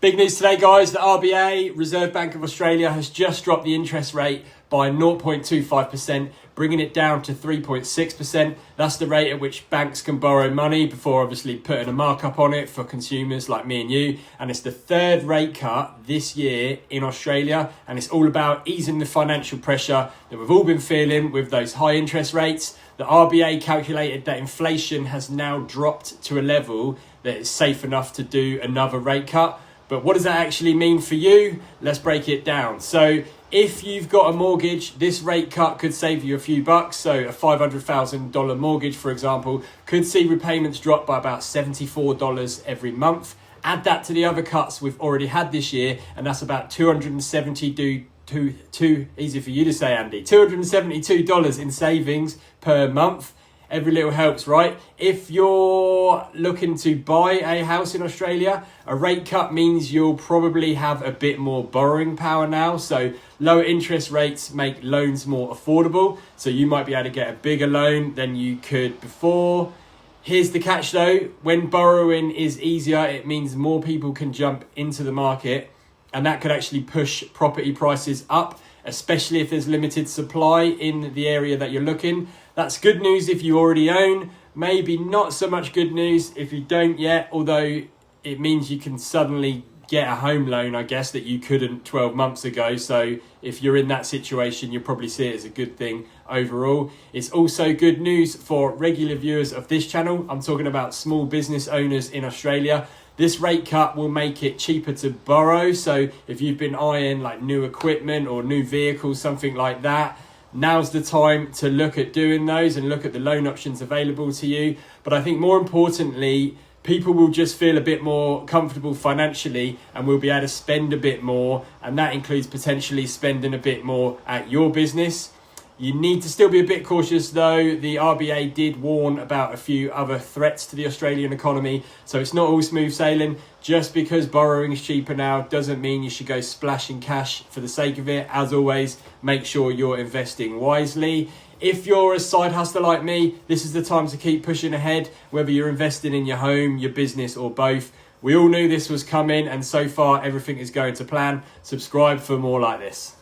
Big news today, guys. The RBA, Reserve Bank of Australia, has just dropped the interest rate by 0.25%, bringing it down to 3.6%. That's the rate at which banks can borrow money before obviously putting a markup on it for consumers like me and you. And it's the third rate cut this year in Australia. And it's all about easing the financial pressure that we've all been feeling with those high interest rates. The RBA calculated that inflation has now dropped to a level that is safe enough to do another rate cut. But what does that actually mean for you? Let's break it down. So if you've got a mortgage, this rate cut could save you a few bucks. So a $500,000 mortgage, for example, could see repayments drop by about $74 every month. Add that to the other cuts we've already had this year, and that's about $272 easy for you to say, Andy, $272 in savings per month. Every little helps, right? If you're looking to buy a house in Australia, a rate cut means you'll probably have a bit more borrowing power now. So lower interest rates make loans more affordable. So you might be able to get a bigger loan than you could before. Here's the catch though. When borrowing is easier, it means more people can jump into the market, and that could actually push property prices up, especially if there's limited supply in the area that you're looking. That's good news if you already own, maybe not so much good news if you don't yet, although it means you can suddenly get a home loan, I guess, that you couldn't 12 months ago. So if you're in that situation, you'll probably see it as a good thing overall. It's also good news for regular viewers of this channel. I'm talking about small business owners in Australia. This rate cut will make it cheaper to borrow. So if you've been eyeing like new equipment or new vehicles, something like that, now's the time to look at doing those and look at the loan options available to you. But I think more importantly, people will just feel a bit more comfortable financially and will be able to spend a bit more. And that includes potentially spending a bit more at your business. You need to still be a bit cautious though. The RBA did warn about a few other threats to the Australian economy. So it's not all smooth sailing. Just because borrowing is cheaper now doesn't mean you should go splashing cash for the sake of it. As always, make sure you're investing wisely. If you're a side hustler like me, this is the time to keep pushing ahead, whether you're investing in your home, your business, or both. We all knew this was coming, and so far everything is going to plan. Subscribe for more like this.